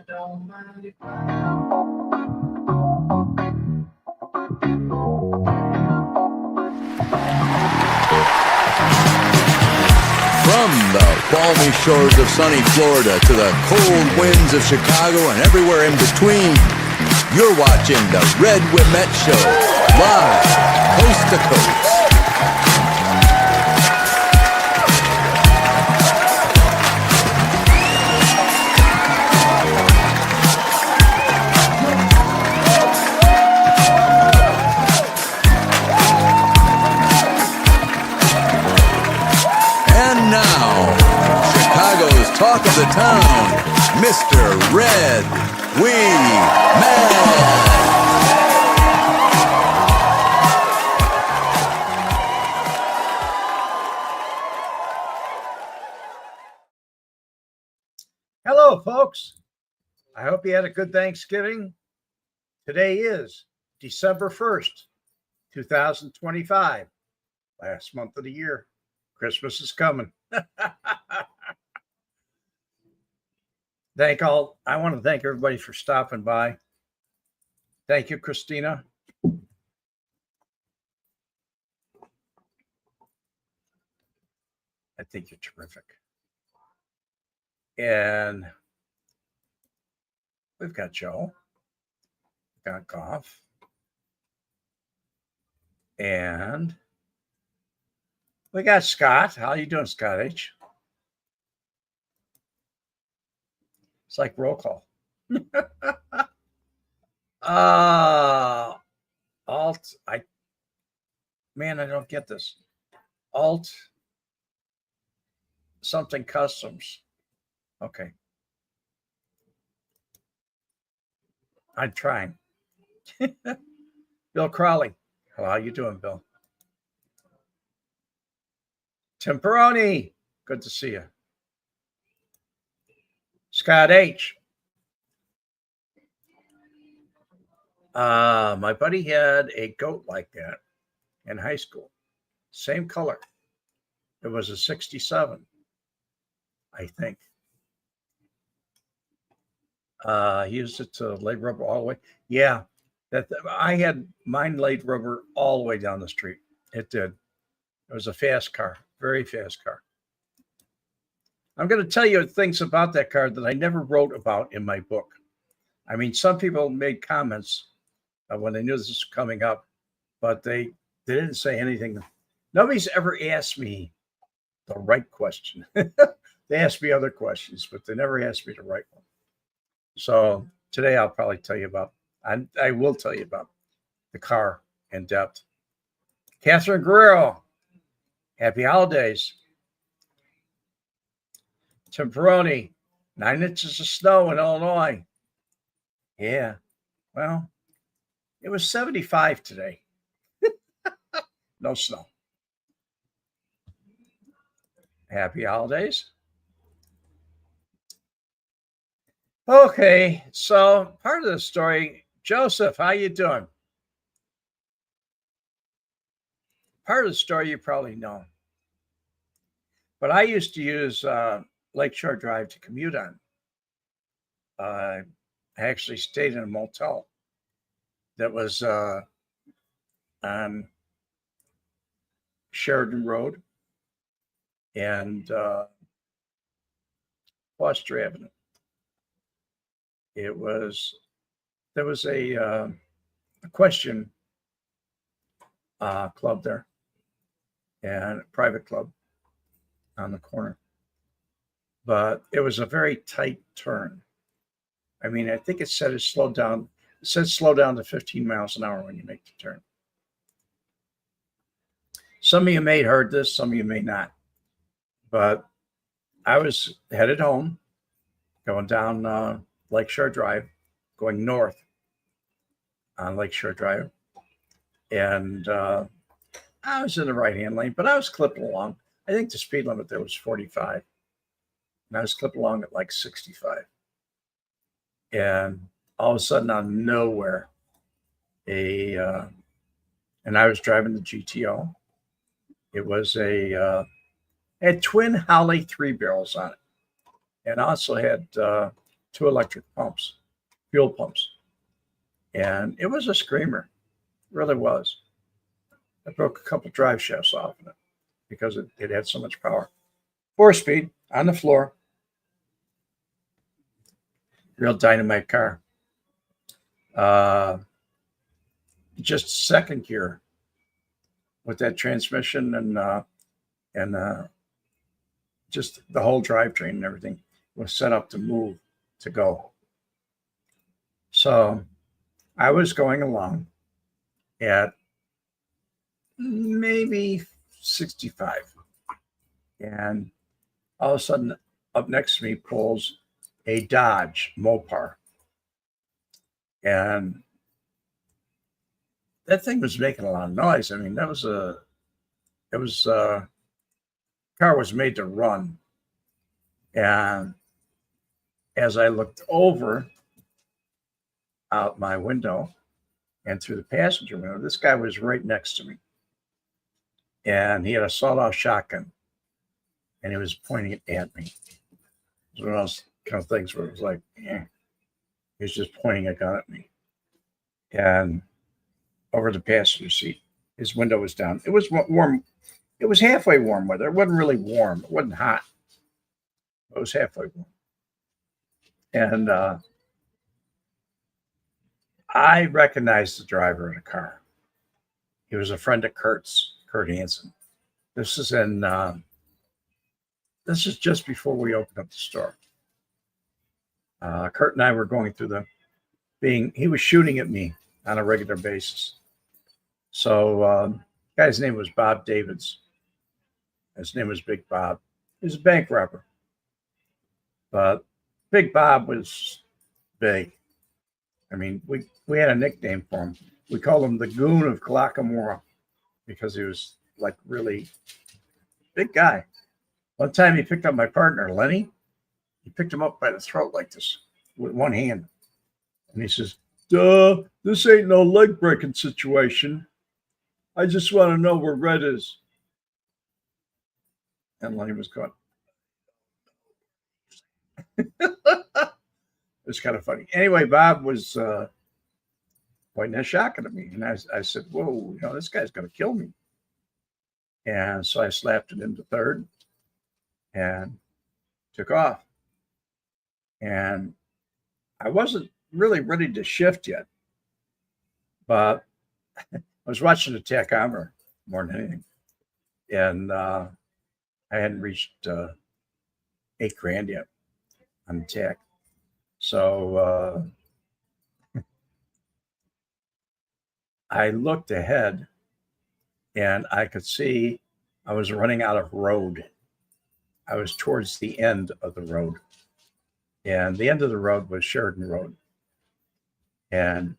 don't mind if From the balmy shores of sunny Florida to the cold winds of Chicago and everywhere in between, you're watching the Red Wimet Show, live, coast to coast. And now, Chicago's talk of the town, Mr. Red Wimet. Hello, folks. I hope you had a good Thanksgiving. Today is December 1st, 2025, last month of the year. Christmas is coming. I want to thank everybody for stopping by. Thank you, Christina. I think you're terrific. And we've got Joe, we've got Goff, and we got Scott. How you doing, Scott H? It's like roll call. I don't get this. Alt something customs. Okay. I'm trying. Bill Crowley. How you doing, Bill? Tim Peroni. Good to see you. Scott H. My buddy had a goat like that in high school. Same color. It was a 67, I think. He used it to lay rubber all the way. Yeah, I had mine laid rubber all the way down the street. It did. It was a fast car, very fast car. I'm going to tell you things about that car that I never wrote about in my book. I mean, some people made comments when they knew this was coming up, but they didn't say anything. Nobody's ever asked me the right question. They asked me other questions, but they never asked me the right one. So today I'll probably tell you about, I will tell you about the car in depth. Catherine Guerrero, happy holidays. Tim Peroni, 9 inches of snow in Illinois. Yeah, well, it was 75 today. No snow. Happy holidays. Okay, so part of the story, Joseph, how you doing? Part of the story you probably know. But I used to use Lakeshore Drive to commute on. I actually stayed in a motel that was on Sheridan Road and Foster Avenue. There was a equestrian club there and a private club on the corner. But it was a very tight turn. I mean, I think it said it slowed down. It said slow down to 15 miles an hour when you make the turn. Some of you may have heard this, some of you may not. But I was headed home, going down Lakeshore Drive, going north on Lakeshore Drive. And I was in the right-hand lane, but I was clipping along. I think the speed limit there was 45. And I was clipping along at like 65. And all of a sudden, out of nowhere, and I was driving the GTO. It was had twin Holly 3 barrels on it, and also had 2 electric pumps, fuel pumps. And it was a screamer, it really was. I broke a couple drive shafts off of it because it had so much power. 4-speed on the floor, real dynamite car. Just second gear with that transmission and just the whole drivetrain and everything was set up to move, to go. So I was going along at maybe 65, and all of a sudden up next to me pulls a Dodge Mopar, and that thing was making a lot of noise. I mean, car was made to run. And as I looked over out my window and through the passenger window, this guy was right next to me. And he had a sawed-off shotgun, and he was pointing it at me. It was one of those kind of things where it was like, he was just pointing a gun at me. And over the passenger seat, his window was down. It was warm. It was halfway warm weather. It wasn't really warm. It wasn't hot. It was halfway warm. And I recognized the driver of the car. He was a friend of Kurt's, Kurt Hansen. This is just before we opened up the store. Kurt and I were going through he was shooting at me on a regular basis. So guy's name was Bob Davids. His name was Big Bob. He was a bank robber. But Big Bob was big. I mean, we had a nickname for him. We called him the Goon of Clackamora because he was like really big guy. One time he picked up my partner, Lenny. He picked him up by the throat like this with one hand. And he says, "Duh, this ain't no leg breaking situation. I just want to know where Red is." And Lenny was going, it was kind of funny. Anyway, Bob was pointing a shotgun at me. And I said, "Whoa, this guy's going to kill me." And so I slapped it into third and took off. And I wasn't really ready to shift yet, but I was watching the tachometer more than anything. And I hadn't reached $8,000 yet on the tach. So I looked ahead and I could see I was running out of road. I was towards the end of the road. And the end of the road was Sheridan Road. And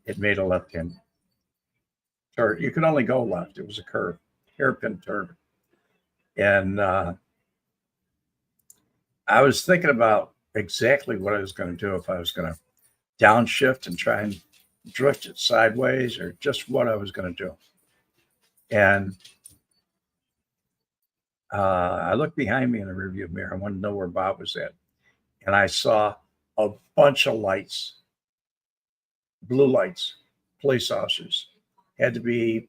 it made a left-hand turn. You could only go left. It was a curve, hairpin turn. And I was thinking about exactly what I was going to do, if I was going to downshift and try and drift it sideways, or just what I was going to do. And I looked behind me in the rearview mirror. I wanted to know where Bob was at. And I saw a bunch of lights, blue lights, police officers. Had to be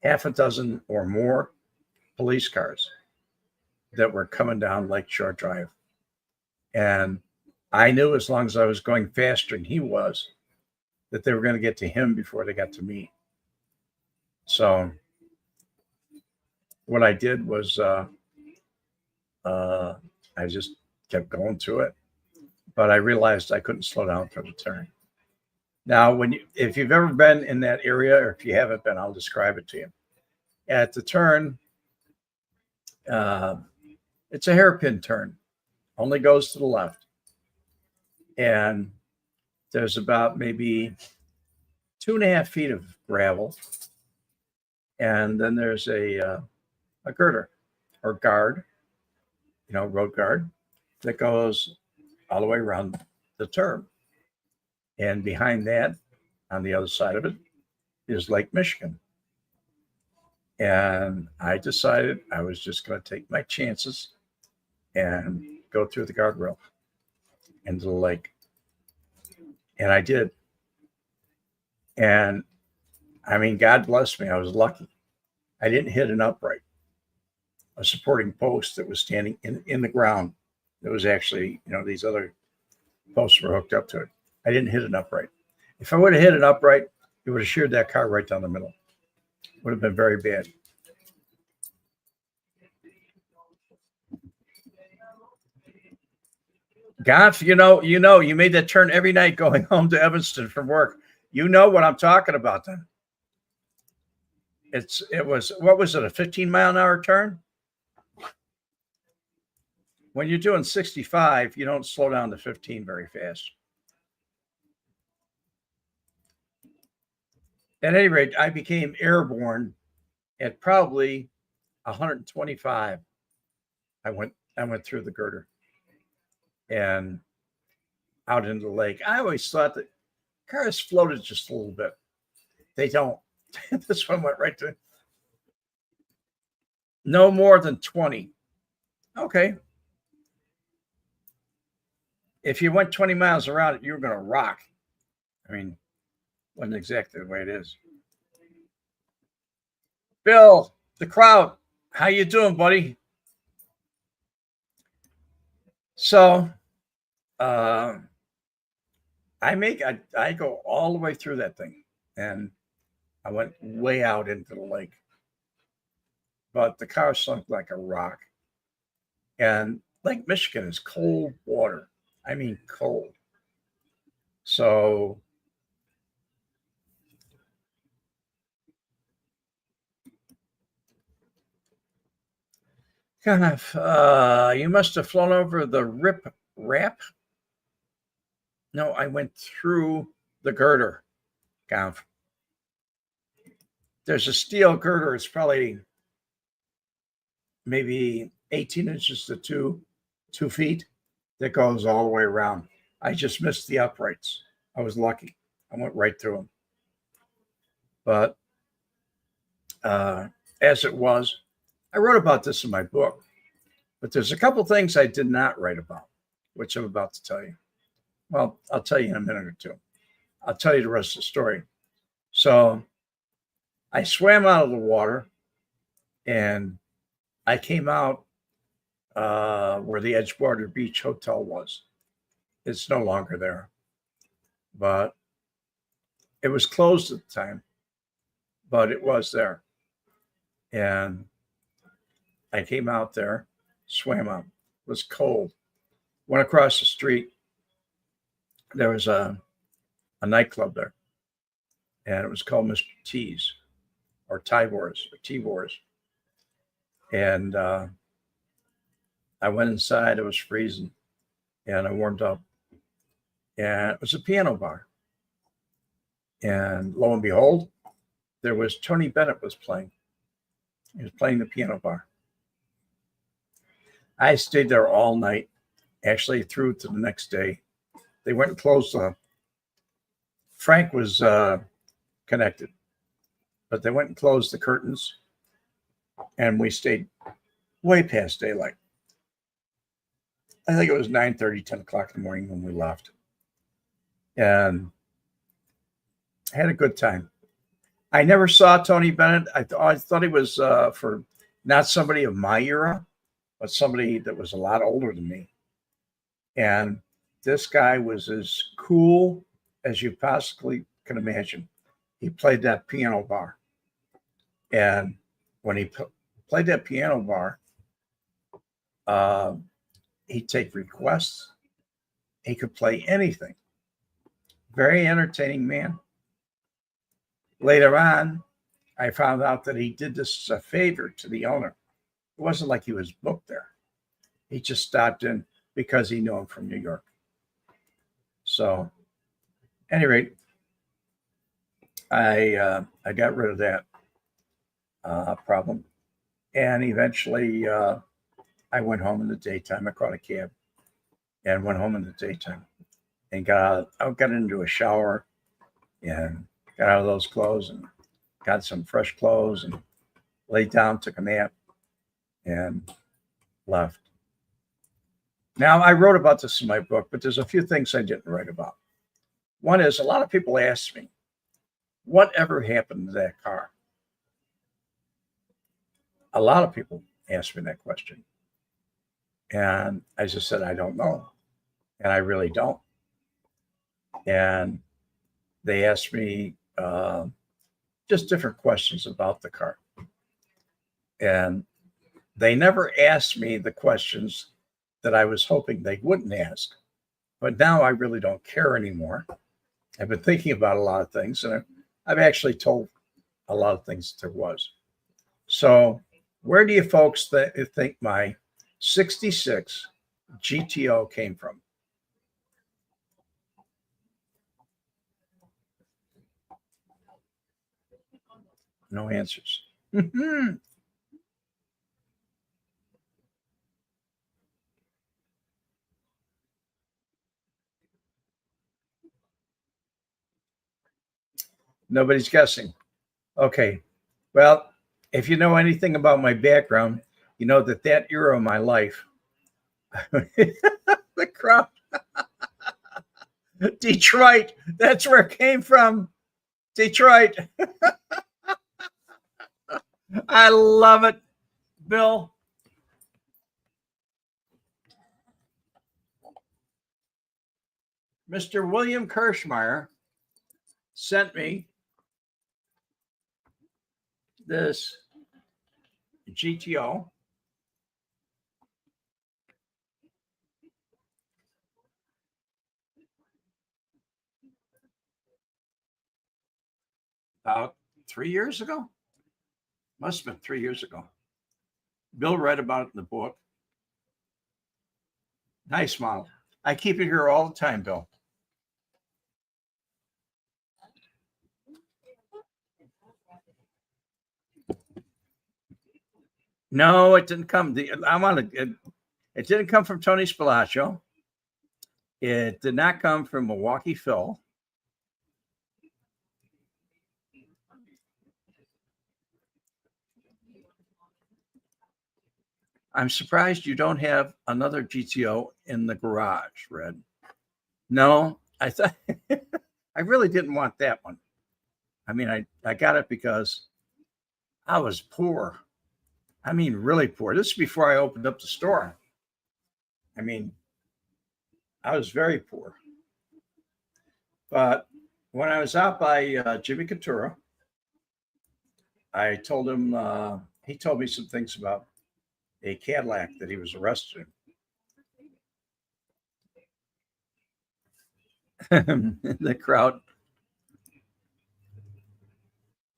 half a dozen or more police cars that were coming down Lakeshore Drive. And I knew as long as I was going faster than he was, that they were going to get to him before they got to me. So what I did was I just kept going through it. But I realized I couldn't slow down for the turn. Now, if you've ever been in that area, or if you haven't been, I'll describe it to you. At the turn, it's a hairpin turn, only goes to the left. And there's about maybe 2.5 feet of gravel. And then there's a girder or guard, road guard, that goes all the way around the turn. And behind that, on the other side of it, is Lake Michigan. And I decided I was just going to take my chances and go through the guardrail into the lake. And I did. And I mean, God bless me. I was lucky. I didn't hit an upright, a supporting post that was standing in the ground. That was actually, these other posts were hooked up to it. I didn't hit an upright. If I would have hit an upright, it would have sheared that car right down the middle. Would have been very bad. Gonf, you made that turn every night going home to Evanston from work. You know what I'm talking about then. It was, what was it, a 15-mile-an-hour turn? When you're doing 65, you don't slow down to 15 very fast. At any rate, I became airborne at probably 125. I went through the girder and out into the lake. I always thought that cars floated just a little bit. They don't. This one went right to no more than 20. Okay. If you went 20 miles around it, you were going to rock. I mean, wasn't exactly the way it is. Bill, the crowd, how you doing, buddy? So, I go all the way through that thing, and I went way out into the lake, but the car sunk like a rock. And Lake Michigan is cold water. I mean, cold. So kind of, you must have flown over the rip rap. No, I went through the girder. Conf. There's a steel girder. It's probably maybe 18 inches to 2 feet that goes all the way around. I just missed the uprights. I was lucky. I went right through them. But as it was, I wrote about this in my book. But there's a couple things I did not write about, which I'm about to tell you. Well, I'll tell you in a minute or two. I'll tell you the rest of the story. So I swam out of the water and I came out where the Edgewater Beach Hotel was. It's no longer there, but it was closed at the time, but it was there. And I came out there, swam out. It was cold. Went across the street. There was a nightclub there, and it was called Mr. T's or Tibor's or T-Bor's. And I went inside. It was freezing, and I warmed up. And it was a piano bar. And lo and behold, there was Tony Bennett was playing. He was playing the piano bar. I stayed there all night, actually through to the next day. They went and closed. Frank was connected, but they went and closed the curtains, and we stayed way past daylight. I think it was 9:30, 10 o'clock in the morning when we left. And I had a good time. I never saw Tony Bennett. I thought he was for not somebody of my era, but somebody that was a lot older than me. And this guy was as cool as you possibly can imagine. He played that piano bar. And when he played that piano bar, he'd take requests. He could play anything. Very entertaining man. Later on, I found out that he did this as a favor to the owner. It wasn't like he was booked there. He just stopped in because he knew him from New York. So, at any rate, I got rid of that problem, and eventually I went home in the daytime. I caught a cab and went home in the daytime, and got into a shower and got out of those clothes and got some fresh clothes and laid down, took a nap, and left. Now, I wrote about this in my book, but there's a few things I didn't write about. One is, a lot of people ask me, whatever happened to that car? A lot of people ask me that question. And I just said, I don't know. And I really don't. And they asked me just different questions about the car. And they never asked me the questions that I was hoping they wouldn't ask. But now I really don't care anymore. I've been thinking about a lot of things, and I've actually told a lot of things that there was. So, where do you folks think my 66 GTO came from? No answers. Nobody's guessing. Okay. Well, if you know anything about my background, you know that era of my life, the crowd, Detroit, that's where it came from. Detroit. I love it, Bill. Mr. William Kirschmeyer sent me this GTO. About 3 years ago. Must have been 3 years ago. Bill read about it in the book. Nice model. I keep it here all the time, Bill. No, it didn't come. It didn't come from Tony Spilaccio. It did not come from Milwaukee Phil. I'm surprised you don't have another GTO in the garage, Red. No, I thought I really didn't want that one. I mean, I got it because I was poor. I mean, really poor. This is before I opened up the store. I mean, I was very poor. But when I was out by Jimmy Coutura, I told him, he told me some things about a Cadillac that he was arrested in. The crowd.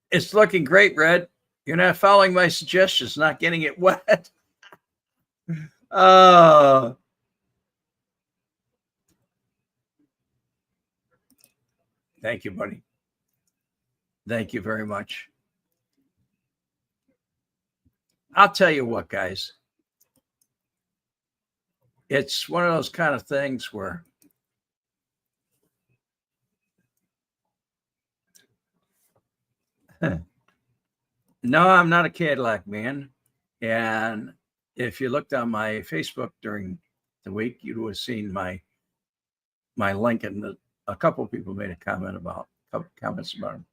It's looking great, Red. You're not following my suggestions, not getting it wet. Oh. Thank you, buddy. Thank you very much. I'll tell you what, guys. It's one of those kind of things where no, I'm not a Cadillac man. And if you looked on my Facebook during the week, you would have seen my link, and a couple of people made comments about him.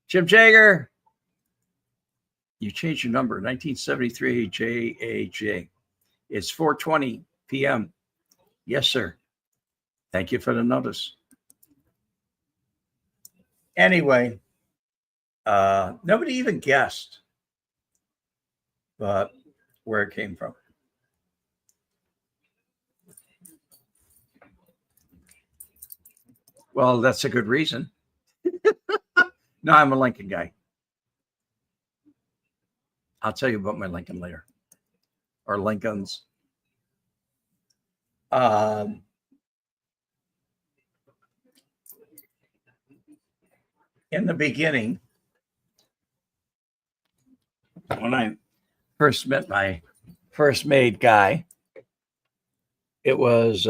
Jim Jagger, you changed your number, 1973 JAJ. It's 4:20 p.m. Yes, sir. Thank you for the notice. Anyway, nobody even guessed but where it came from. Well, that's a good reason. No, I'm a Lincoln guy. I'll tell you about my Lincoln later, or Lincolns. In the beginning, when I first met my first made guy, it was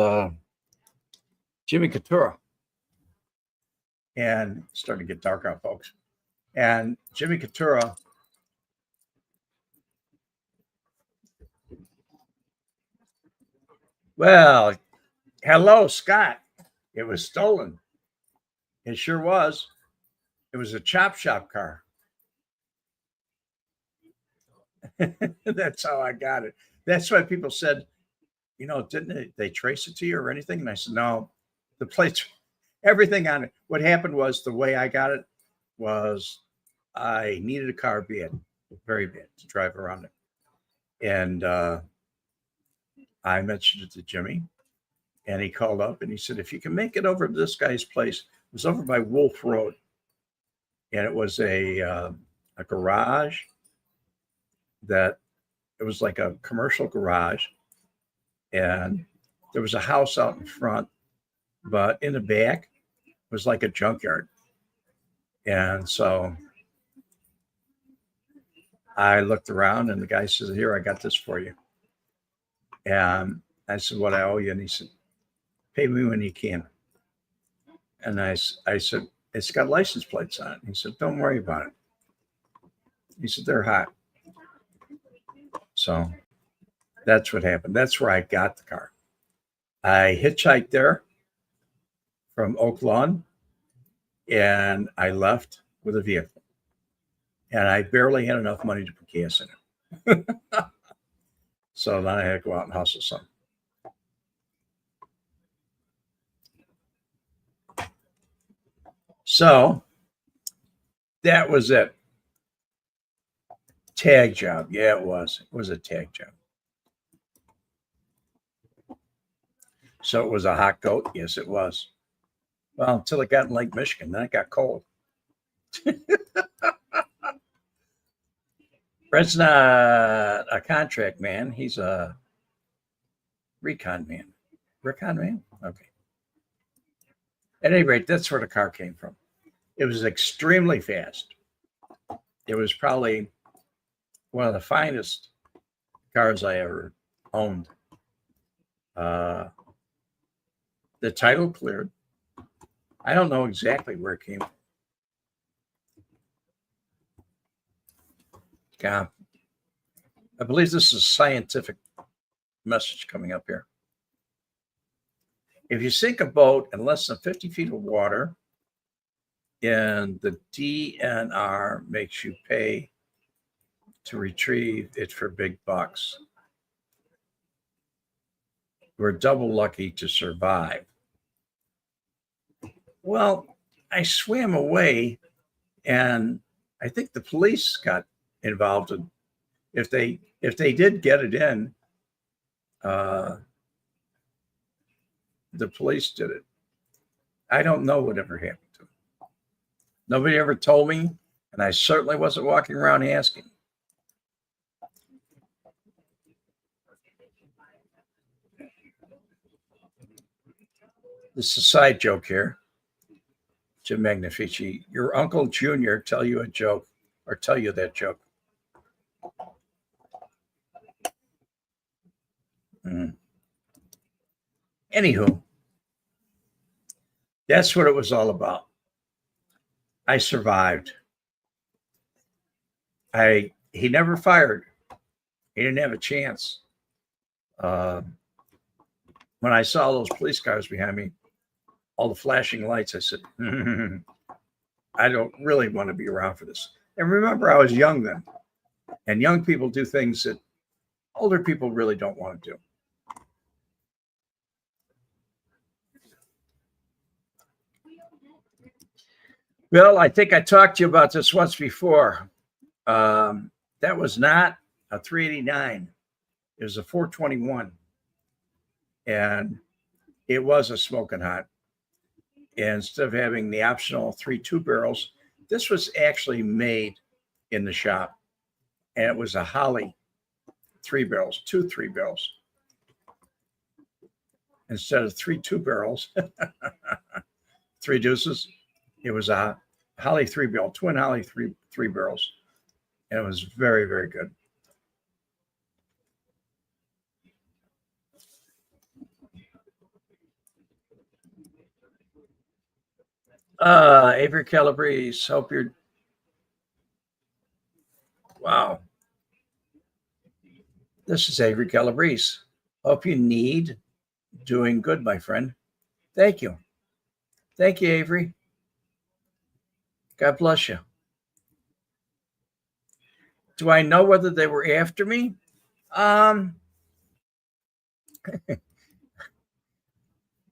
Jimmy Coutura. And it's starting to get dark out, folks. And Jimmy Coutura well, hello, Scott. It was stolen. It sure was. It was a chop shop car. That's how I got it. That's why people said, didn't they trace it to you or anything? And I said, no, the plates, everything on it. What happened was the way I got it was I needed a car bad, very bad to drive around it. And I mentioned it to Jimmy, and he called up and he said, if you can make it over to this guy's place, it was over by Wolf Road. And it was a garage that it was like a commercial garage. And there was a house out in front, but in the back was like a junkyard. And so I looked around and the guy says, here, I got this for you. And I said, what I owe you? And he said, pay me when you can. And I said, it's got license plates on it. He said, don't worry about it. He said, they're hot. So that's what happened. That's where I got the car. I hitchhiked there from Oak Lawn, and I left with a vehicle. And I barely had enough money to put gas in it. So then I had to go out and hustle some. So that was it. Tag job. Yeah, it was. It was a tag job. So it was a hot goat. Yes, it was. Well, until it got in Lake Michigan, then it got cold. Brett's not a contract man. He's a recon man. Recon man? Okay. At any rate, that's where the car came from. It was extremely fast. It was probably one of the finest cars I ever owned. The title cleared. I don't know exactly where it came from. Yeah. I believe this is a scientific message coming up here. If you sink a boat in less than 50 feet of water and the DNR makes you pay to retrieve it for big bucks, we're double lucky to survive. Well, I swam away, and I think the police got involved. If they did get it in, the police did it. I don't know whatever happened to them. Nobody ever told me, and I certainly wasn't walking around asking. This is a side joke here. Jim Magnifici, your Uncle Junior tell you a joke or tell you that joke. Anywho, that's what it was all about. I survived. He never fired. He didn't have a chance. When I saw those police cars behind me, all the flashing lights, I said, I don't really want to be around for this. And remember, I was young then. And young people do things that older people really don't want to do. Well, I think I talked to you about this once before. That was not a 389. It was a 421. And it was a smoking hot. And instead of having the optional 3.2 barrels, this was actually made in the shop. And it was a Holly 3 barrels, 2 3 barrels. Instead of 3.2 barrels, 3 deuces, it was a Holly 3 barrel, twin Holly 3 barrels. And it was very, very good. Avery Calabrese, hope you're. Wow. This is Avery Calabrese. Hope you need doing good, my friend. Thank you. Thank you, Avery. God bless you. Do I know whether they were after me? They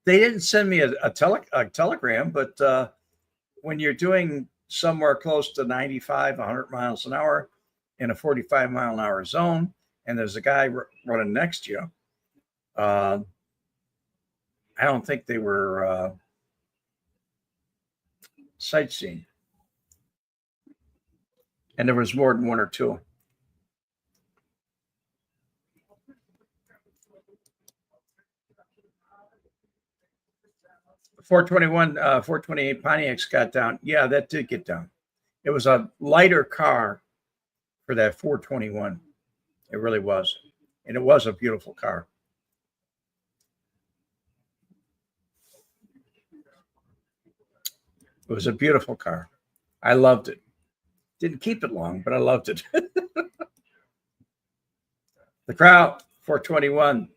didn't send me a telegram, but when you're doing somewhere close to 95, 100 miles an hour in a 45-mile-an-hour zone, and there's a guy running next to you, I don't think they were sightseeing. And there was more than one or two. .421, 428 Pontiacs got down. Yeah, that did get down. It was a lighter car for that 421. It really was. And it was a beautiful car. It was a beautiful car. I loved it. Didn't keep it long, but I loved it. The crowd, 421.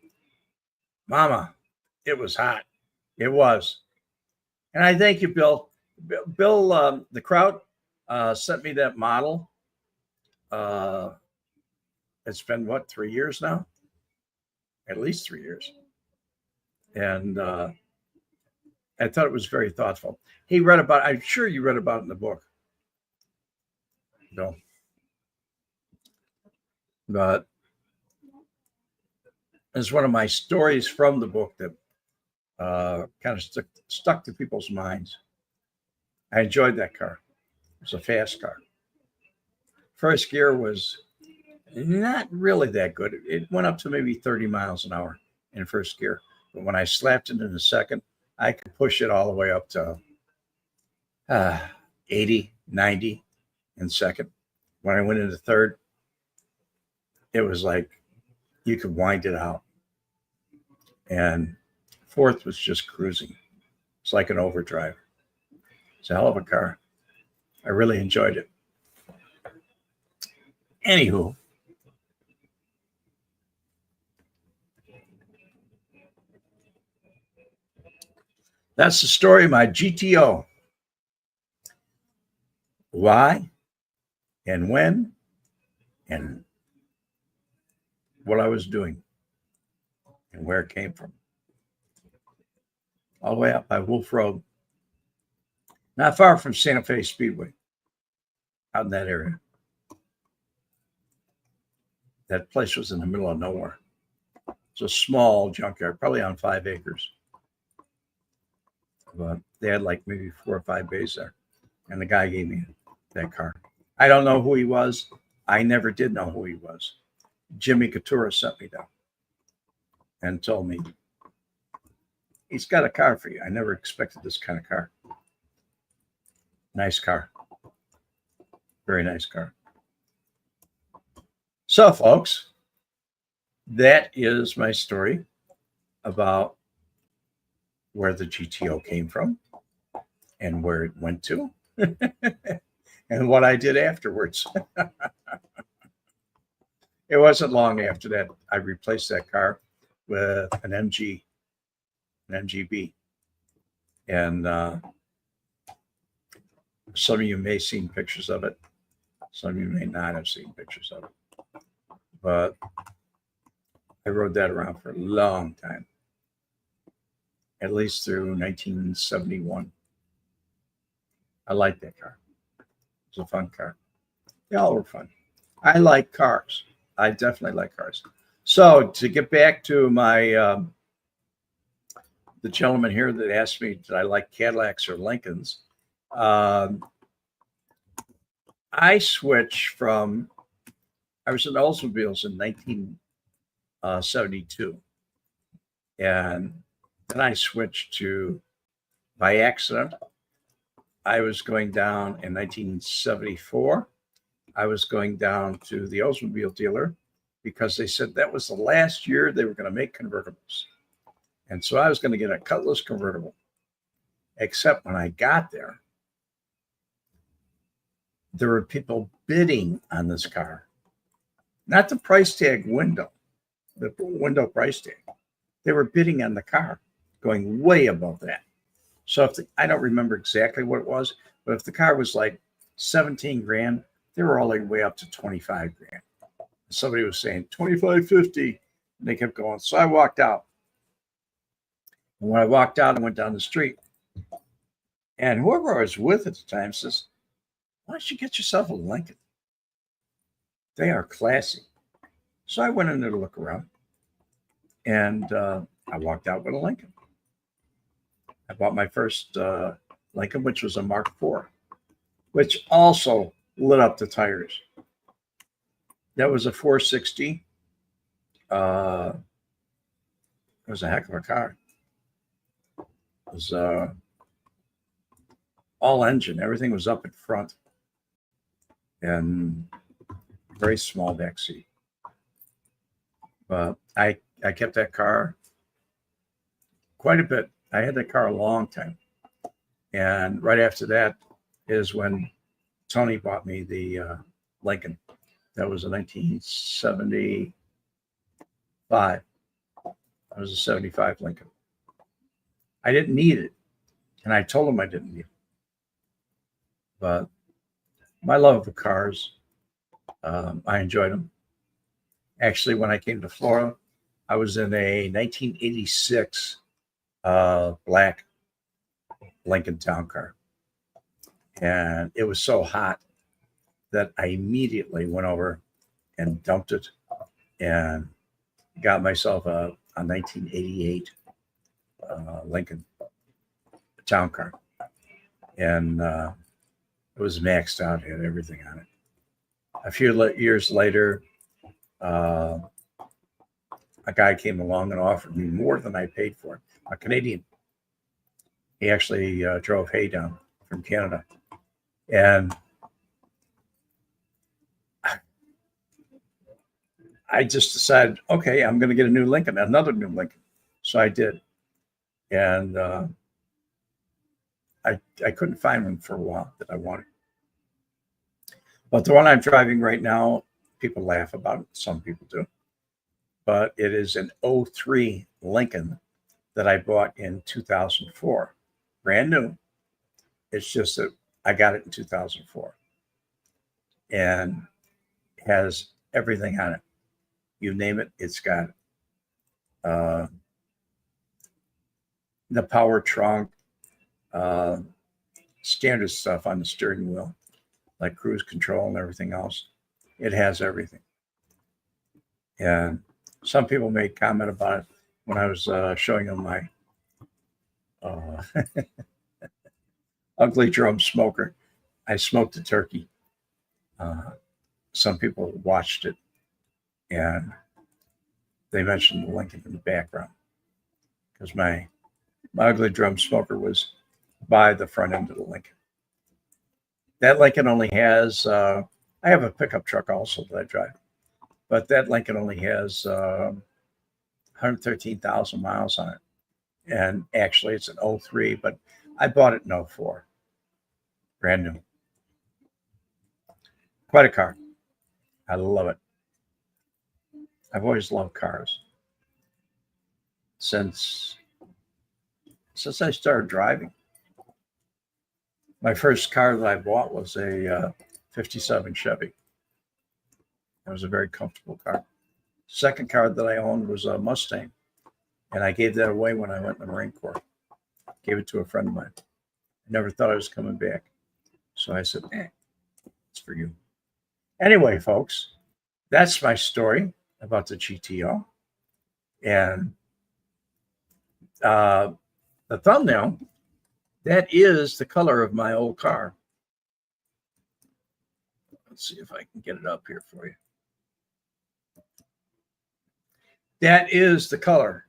Mama, it was hot. It was. And I thank you, Bill. Bill, the crowd sent me that model. It's been, 3 years now? At least 3 years. And I thought it was very thoughtful. He read about, I'm sure you read about it in the book. No. But it's one of my stories from the book that kind of stuck to people's minds. I enjoyed that car. It was a fast car. First gear was not really that good. It went up to maybe 30 miles an hour in first gear. But when I slapped it in the second, I could push it all the way up to 80, 90 in second. When I went into third, it was like you could wind it out. And fourth was just cruising. It's like an overdrive. It's a hell of a car. I really enjoyed it. Anywho, that's the story of my GTO. Why and when and what I was doing and where it came from. All the way up by Wolf Road, not far from Santa Fe Speedway, out in that area. That place was in the middle of nowhere. It's a small junkyard, probably on 5 acres. But they had like maybe 4 or 5 bays there. And the guy gave me that car. I don't know who he was. I never did know who he was. Jimmy Couture sent me down and told me, he's got a car for you. I never expected this kind of car. Nice car. Very nice car. So, folks, that is my story about where the GTO came from and where it went to and what I did afterwards. It wasn't long after that I replaced that car with an MGB. And some of you may have seen pictures of it. Some of you may not have seen pictures of it. But I rode that around for a long time, at least through 1971. I liked that car. It was a fun car. They all were fun. I like cars. I definitely like cars. So to get back to my, the gentleman here that asked me, did I like Cadillacs or Lincolns? I switched from, I was in Oldsmobiles in 1972. And then I switched to, by accident, I was going down in 1974. I was going down to the Oldsmobile dealer because they said that was the last year they were going to make convertibles. And so I was going to get a Cutlass convertible. Except when I got there, there were people bidding on this car. Not the price tag window, the window price tag. They were bidding on the car, going way above that. So I don't remember exactly what it was, but if the car was like 17 grand, they were all the way up to 25 grand. Somebody was saying 25.50, and they kept going. So I walked out. And when I walked out, I went down the street. And whoever I was with at the time says, "Why don't you get yourself a Lincoln? They are classy." So I went in there to look around, and I walked out with a Lincoln. I bought my first Lincoln, which was a Mark IV, which also lit up the tires. That was a 460. It was a heck of a car. It was all engine. Everything was up in front, and very small back seat. But I kept that car quite a bit. I had that car a long time. And right after that is when Tony bought me the Lincoln. That was a 1975. That was a 75 Lincoln. I didn't need it. And I told him I didn't need it. But my love of cars, I enjoyed them. Actually, when I came to Florida, I was in a 1986 black Lincoln Town Car. And it was so hot that I immediately went over and dumped it and got myself a 1988 Lincoln Town Car. And it was maxed out, it had everything on it. A few years later, a guy came along and offered me more than I paid for it, a Canadian. He actually drove hay down from Canada. And I just decided, okay, I'm going to get a new Lincoln, another new Lincoln. So I did. And I couldn't find one for a while that I wanted. But the one I'm driving right now, people laugh about it. Some people do. But it is an 03 Lincoln that I bought in 2004. Brand new. It's just that I got it in 2004. And has everything on it. You name it, it's got it. The power trunk, standard stuff on the steering wheel, like cruise control and everything else. It has everything. And some people made comment about it when I was showing them my ugly drum smoker. I smoked a turkey. Some people watched it, and they mentioned the Lincoln in the background because my ugly drum smoker was by the front end of the Lincoln. That Lincoln only has, I have a pickup truck also that I drive, but that Lincoln only has 113,000 miles on it. And actually it's an 03, but I bought it in 04. Brand new. Quite a car. I love it. I've always loved cars. Since I started driving. My first car that I bought was a 57 Chevy. It was a very comfortable car. Second car that I owned was a Mustang, and I gave that away when I went in the Marine Corps. Gave it to a friend of mine. I never thought I was coming back. So I said, it's for you. Anyway, folks, that's my story about the GTO. And the thumbnail, that is the color of my old car. Let's see if I can get it up here for you. That is the color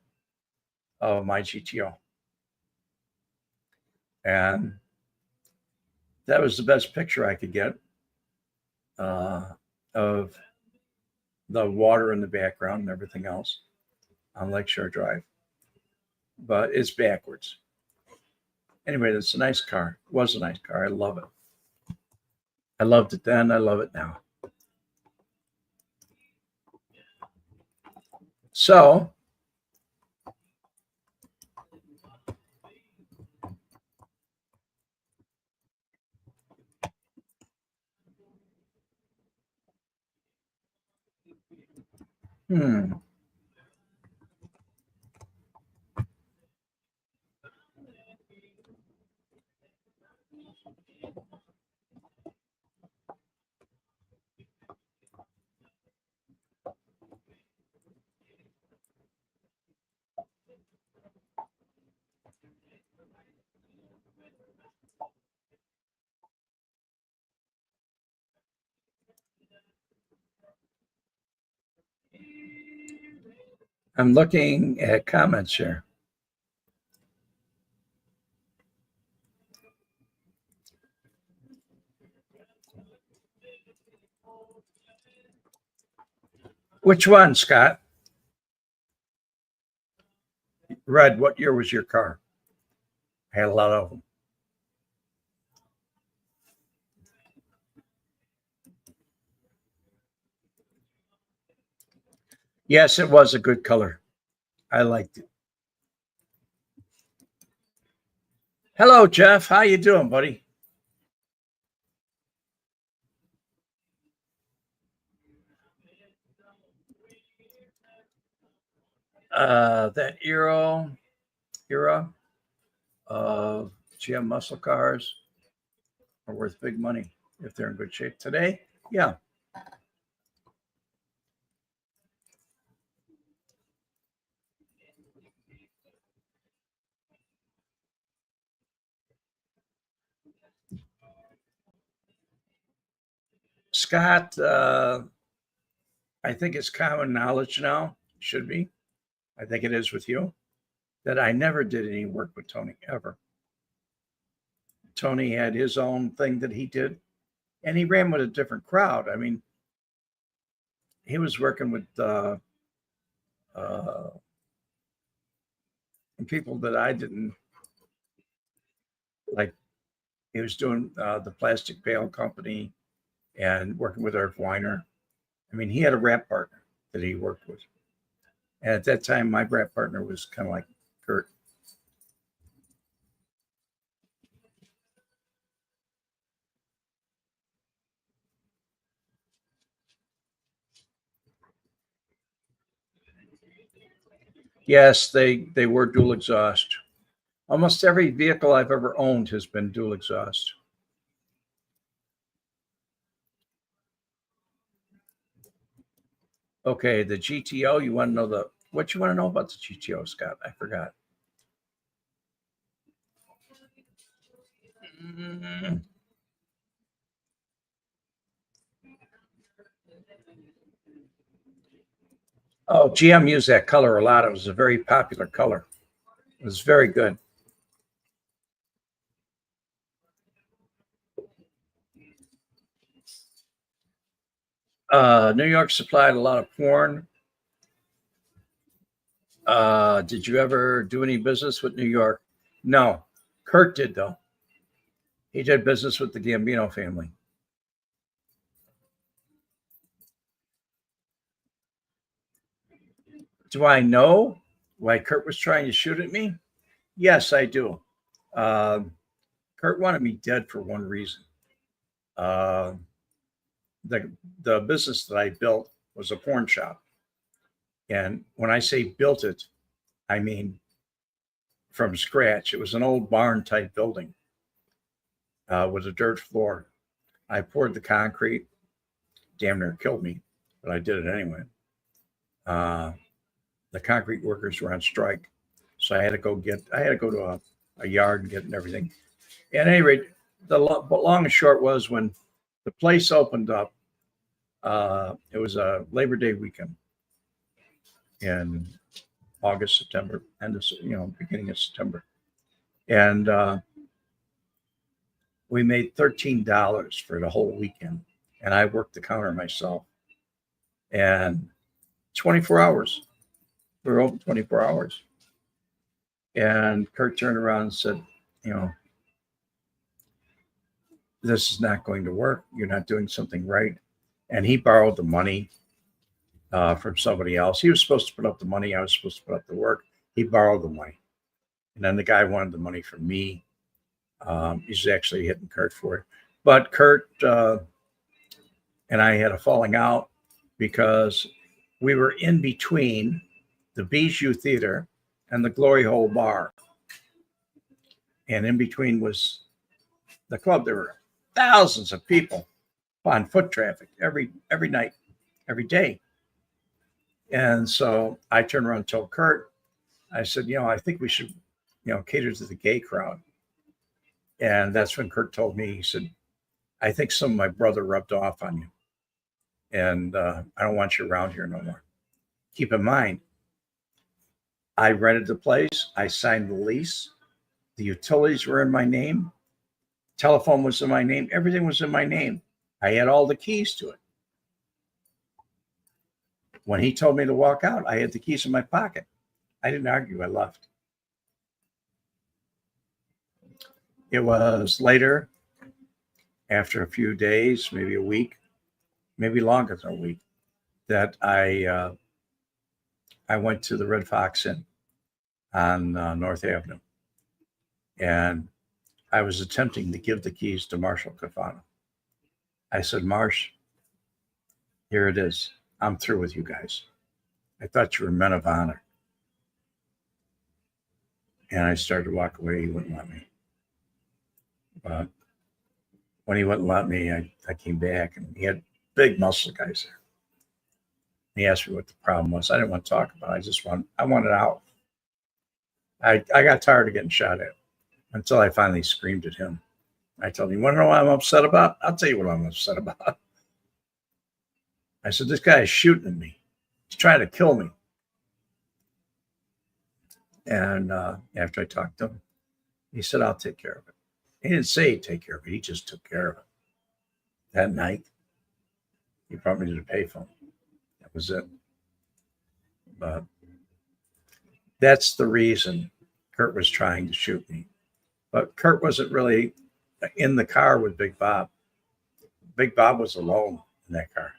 of my GTO. And that was the best picture I could get of the water in the background and everything else on Lakeshore Drive. But it's backwards. Anyway, it's a nice car. It was a nice car. I love it. I loved it then. I love it now. So Hmm. I'm looking at comments here. Which one, Scott? Red, what year was your car? I had a lot of them. Yes, it was a good color. I liked it. Hello, Jeff. How you doing, buddy? That era of GM muscle cars are worth big money if they're in good shape today. Yeah. Scott, I think it's common knowledge now, should be. I think it is with you, that I never did any work with Tony ever. Tony had his own thing that he did, and he ran with a different crowd. I mean, he was working with uh, people that I didn't like. He was doing the Plastic Bale Company and working with Eric Weiner. I mean, he had a rap partner that he worked with. And at that time, my rap partner was kind of like Kurt. Yes, they were dual exhaust. Almost every vehicle I've ever owned has been dual exhaust. Okay, the GTO. You want to know what you want to know about the GTO, Scott? I forgot. Mm. Oh, GM used that color a lot. It was a very popular color. It was very good. New York supplied a lot of porn. Did you ever do any business with New York? No. Kurt did, though. He did business with the Gambino family. Do I know why Kurt was trying to shoot at me? Yes, I do. Uh, Kurt wanted me dead for one reason. Uh, the the business that I built was a porn shop, and when I say built it, I mean from scratch. It was an old barn type building with a dirt floor. I poured the concrete, damn near killed me, but I did it anyway. Uh, the concrete workers were on strike, so I had to go to a yard and get everything. At any rate, but long and short was when the place opened up. It was a Labor Day weekend in August, September, end of beginning of September, and we made $13 for the whole weekend, and I worked the counter myself, and 24 hours. We were open 24 hours, and Kurt turned around and said, you know, this is not going to work. You're not doing something right. And he borrowed the money from somebody else. He was supposed to put up the money. I was supposed to put up the work. He borrowed the money. And then the guy wanted the money from me. He's actually hitting Kurt for it. But Kurt and I had a falling out because We were in between the Bijou Theater and the Glory Hole Bar. And in between was the club. There were thousands of people on foot traffic every night, every day. And so I turned around and told Kurt, I said, I think we should, cater to the gay crowd. And that's when Kurt told me, he said, I think some of my brother rubbed off on you. And I don't want you around here no more. Keep in mind, I rented the place. I signed the lease. The utilities were in my name. Telephone was in my name. Everything was in my name. I had all the keys to it. When he told me to walk out, I had the keys in my pocket. I didn't argue. I left. It was later, after a few days, maybe a week, maybe longer than a week, that I went to the Red Fox Inn on North Avenue. And I was attempting to give the keys to Marshall Cafano. I said, Marsh, here it is. I'm through with you guys. I thought you were men of honor. And I started to walk away. He wouldn't let me. But when he wouldn't let me, I came back, and he had big muscle guys there. He asked me what the problem was. I didn't want to talk about it. I wanted out. I got tired of getting shot at until I finally screamed at him. I told him, you want to know what I'm upset about? I'll tell you what I'm upset about. I said, this guy is shooting at me. He's trying to kill me. And after I talked to him, he said, I'll take care of it. He didn't say he'd take care of it. He just took care of it. That night, he brought me to the payphone. That was it. But that's the reason Kurt was trying to shoot me. But Kurt wasn't really in the car with Big Bob. Big Bob was alone in that car.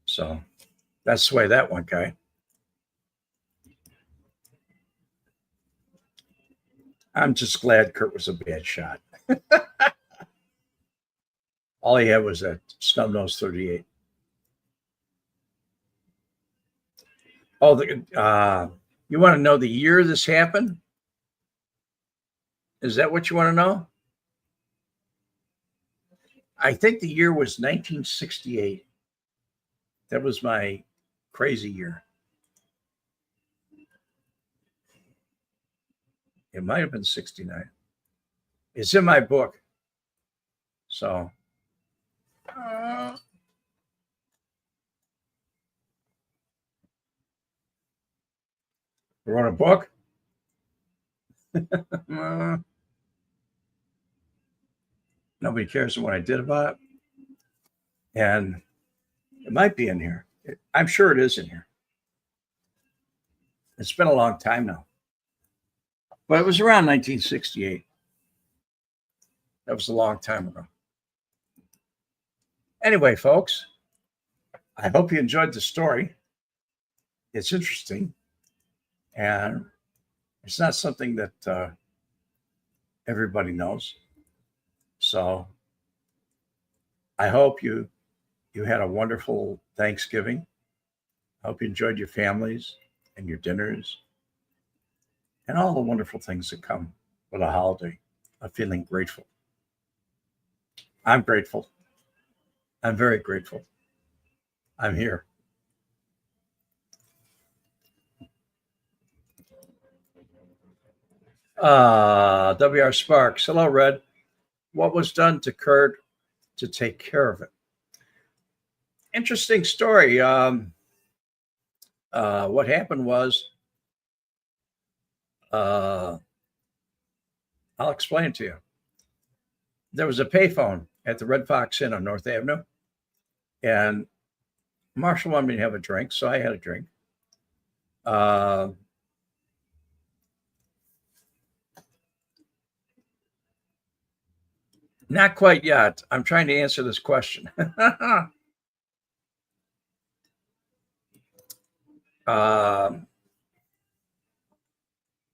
So that's the way that went, guy. I'm just glad Kurt was a bad shot. All he had was that snub nose 38. Oh, you want to know the year this happened? Is that what you want to know? I think the year was 1968. That was my crazy year. It might have been 69. It's in my book. So. You wrote a book? Nobody cares what I did about it. And it might be in here. I'm sure it is in here. It's been a long time now. But it was around 1968. That was a long time ago. Anyway, folks, I hope you enjoyed the story. It's interesting. And it's not something that everybody knows. So I hope you had a wonderful Thanksgiving. I hope you enjoyed your families and your dinners and all the wonderful things that come with a holiday of feeling grateful. I'm grateful. I'm very grateful. I'm here. W.R. Sparks. Hello, Red. What was done to Kurt to take care of it? Interesting story. What happened was, I'll explain it to you. There was a payphone at the Red Fox Inn on North Avenue, and Marshall wanted me to have a drink, so I had a drink. Not quite yet. I'm trying to answer this question.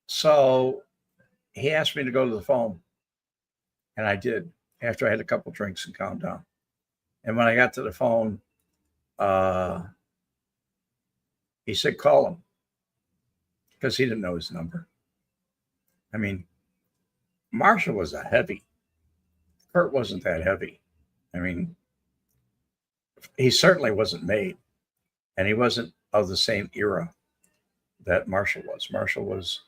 So he asked me to go to the phone, and I did after I had a couple drinks and calmed down. And when I got to the phone, He said, call him, because he didn't know his number. I mean, Marshall was a heavy. Kurt wasn't that heavy. I mean, he certainly wasn't made, and he wasn't of the same era that Marshall was. Marshall was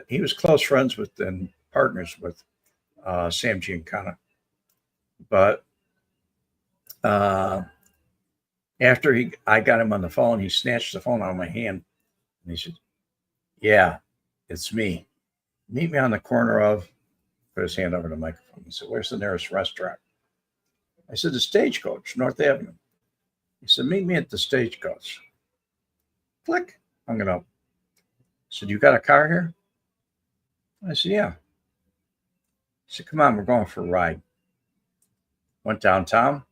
he was close friends with and partners with Sam Giancana. But uh, after I got him on the phone, he snatched the phone out of my hand and he said, "Yeah, it's me. Meet me on the corner of," put his hand over the microphone. He said, "Where's the nearest restaurant?" I said, "The Stagecoach, North Avenue." He said, "Meet me at the Stagecoach." Click, hung it up. He said, "You got a car here?" I said, "Yeah." He said, "Come on, we're going for a ride." Went downtown,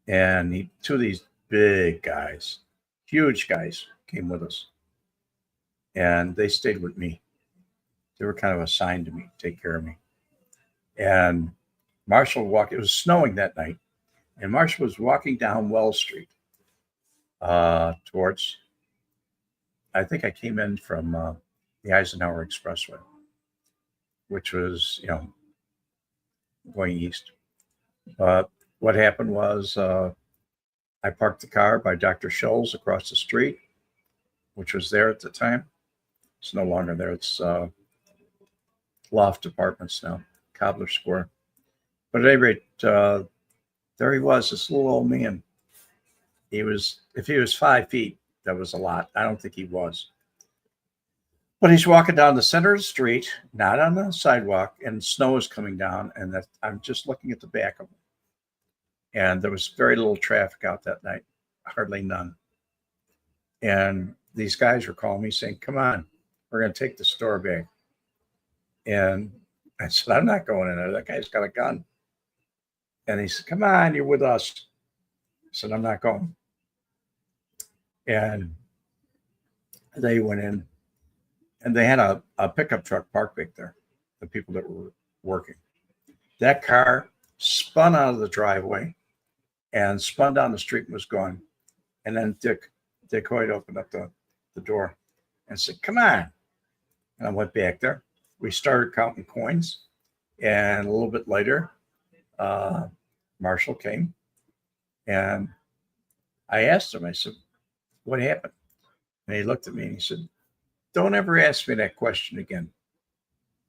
and two of these big guys, huge guys, came with us. And they stayed with me. They were kind of assigned to me to take care of me. And Marshall walked, it was snowing that night, and Marshall was walking down Wells Street towards, I think I came in from the Eisenhower Expressway, which was, going east. But what happened was I parked the car by Dr. Scholl's across the street, which was there at the time. It's no longer there. It's Loft Apartments now, Cobbler Square. But at any rate, there he was, this little old man. If he was 5 feet, that was a lot. I don't think he was. But he's walking down the center of the street, not on the sidewalk, and snow is coming down, and I'm just looking at the back of him. And there was very little traffic out that night, hardly none. And these guys were calling me saying, "Come on, we're going to take the store back." And I said, "I'm not going in there. That guy's got a gun." And he said, "Come on, you're with us." I said, "I'm not going." And they went in, and they had a pickup truck parked back there, the people that were working. That car spun out of the driveway and spun down the street and was gone. And then Dick Hoyt opened up the door and said, "Come on." And I went back there. We started counting coins. And a little bit later, Marshall came. And I asked him, I said, "What happened?" And he looked at me and he said, "Don't ever ask me that question again.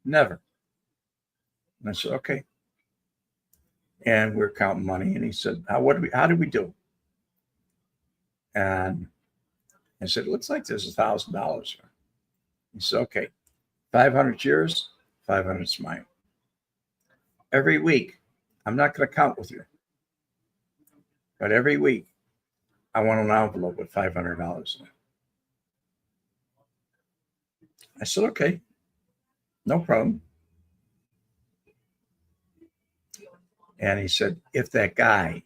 Never." And I said, "Okay." And we were counting money. And he said, how did we do?" And I said, "It looks like there's $1,000 here." He said, "Okay, 500 yours, 500's mine. Every week, I'm not going to count with you, but every week, I want an envelope with $500 in it." I said, "Okay, no problem." And he said, "If that guy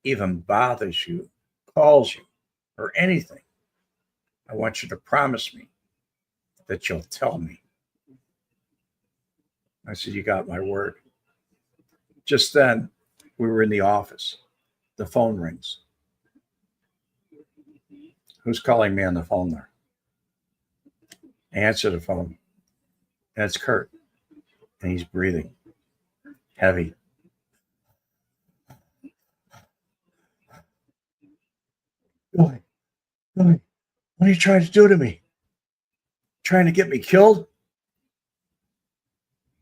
even bothers you, calls you, or anything, I want you to promise me that you'll tell me." I said, "You got my word." Just then, we were in the office. The phone rings. Who's calling me on the phone there? I answer the phone, and it's Kurt, and he's breathing heavy. "Billy, Billy, what are you trying to do to me? Trying to get me killed?"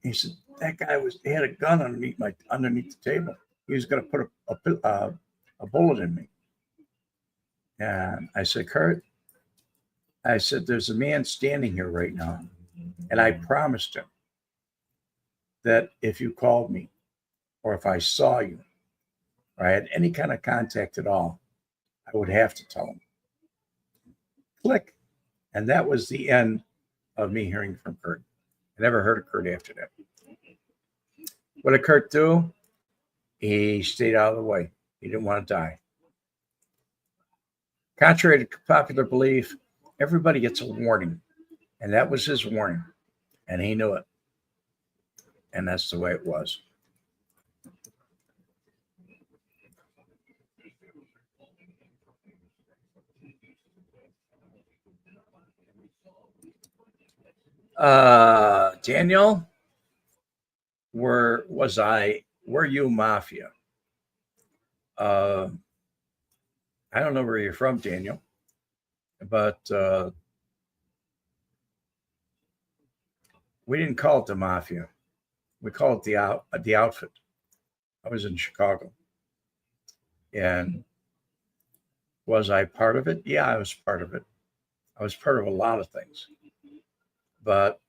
He said, "That guy he had a gun underneath the table. He was going to put a bullet in me." And I said, "Kurt," I said, "there's a man standing here right now, and I promised him that if you called me, or if I saw you, or I had any kind of contact at all, I would have to tell him." Click. And that was the end of me hearing from Kurt. I never heard of Kurt after that. What did Kurt do? He stayed out of the way. He didn't want to die. Contrary to popular belief, everybody gets a warning. And that was his warning. And he knew it. And that's the way it was. Daniel, were you mafia? Uh, I don't know where you're from, Daniel, but we didn't call it the mafia. We call it the outfit. I was in Chicago, and was I part of it? Yeah, I was part of it. I was part of a lot of things, but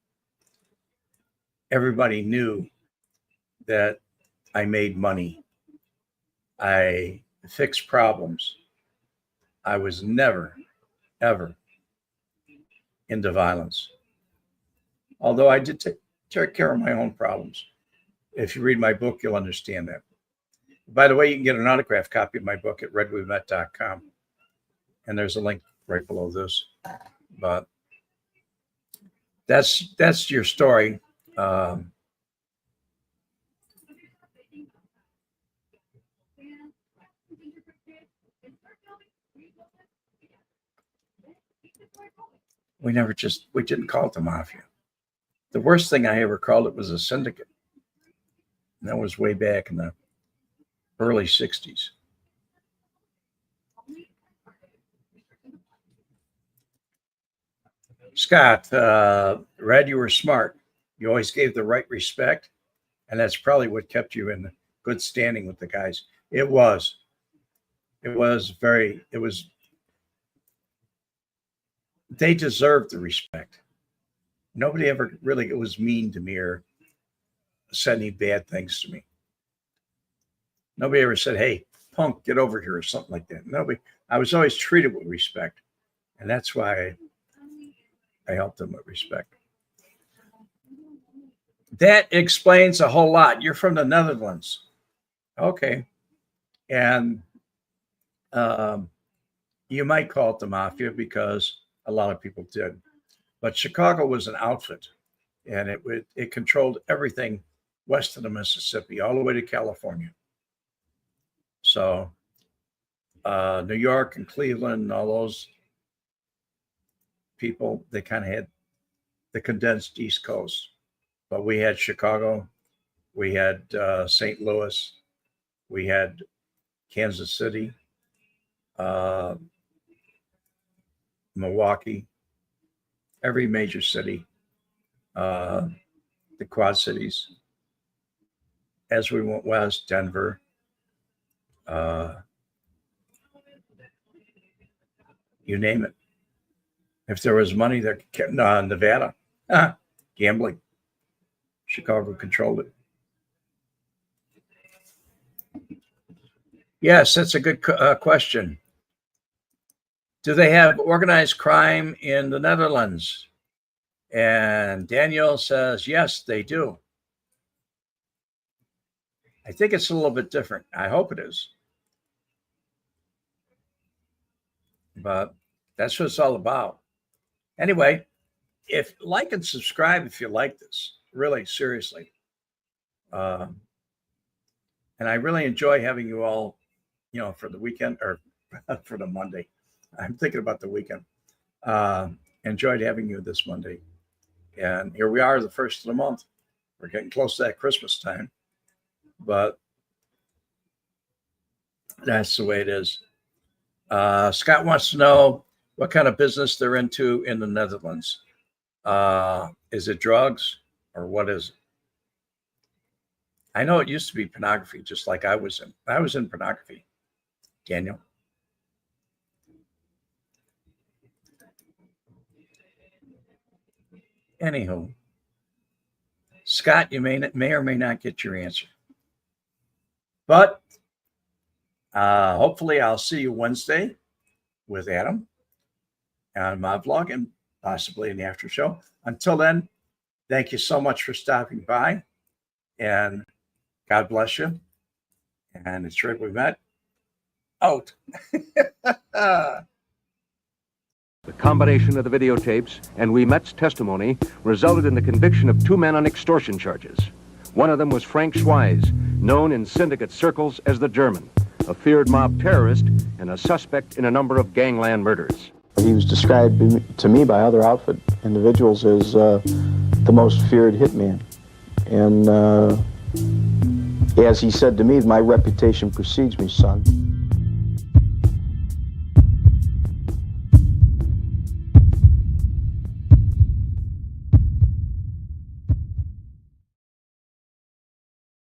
everybody knew that I made money. I fixed problems. I was never, ever into violence. Although I did take care of my own problems. If you read my book, you'll understand that. By the way, you can get an autographed copy of my book at redwemet.com. And there's a link right below this. But that's your story. We didn't call it the mafia. The worst thing I ever called it was a syndicate. And that was way back in the early 60s. Scott, Red, you were smart. You always gave the right respect. And that's probably what kept you in good standing with the guys. It was they deserved the respect. Nobody ever really was mean to me or said any bad things to me. Nobody ever said, "Hey, punk, get over here," or something like that. Nobody. I was always treated with respect. And that's why I helped them with respect. That explains a whole lot. You're from the Netherlands. Okay. And you might call it the mafia because a lot of people did. But Chicago was an outfit, and it controlled everything west of the Mississippi, all the way to California. So New York and Cleveland and all those people, they kind of had the condensed East Coast. But we had Chicago, we had St. Louis, we had Kansas City, Milwaukee, every major city, the Quad Cities. As we went west, Denver, you name it. If there was money there, Nevada, gambling. Chicago controlled it. Yes, that's a good question. Do they have organized crime in the Netherlands? And Daniel says, yes, they do. I think it's a little bit different. I hope it is. But that's what it's all about. Anyway, like and subscribe if you like this, really, seriously. And I really enjoy having you all, for the weekend or for the Monday. I'm thinking about the weekend. Enjoyed having you this Monday. And here we are, the first of the month. We're getting close to that Christmas time. But that's the way it is. Scott wants to know what kind of business they're into in the Netherlands. Is it drugs or what is it? I know it used to be pornography, just like I was in. I was in pornography, Daniel. Anywho, Scott, you may or may not get your answer. But hopefully I'll see you Wednesday with Adam on my vlog and possibly in the after show. Until then, thank you so much for stopping by, and God bless you. And it's Red We Met out. The combination of the videotapes and Ouimet's testimony resulted in the conviction of 2 men on extortion charges. One of them was Frank Schweiz, known in syndicate circles as the German, a feared mob terrorist and a suspect in a number of gangland murders. He was described to me by other outfit individuals as the most feared hitman. And as he said to me, my reputation precedes me, son.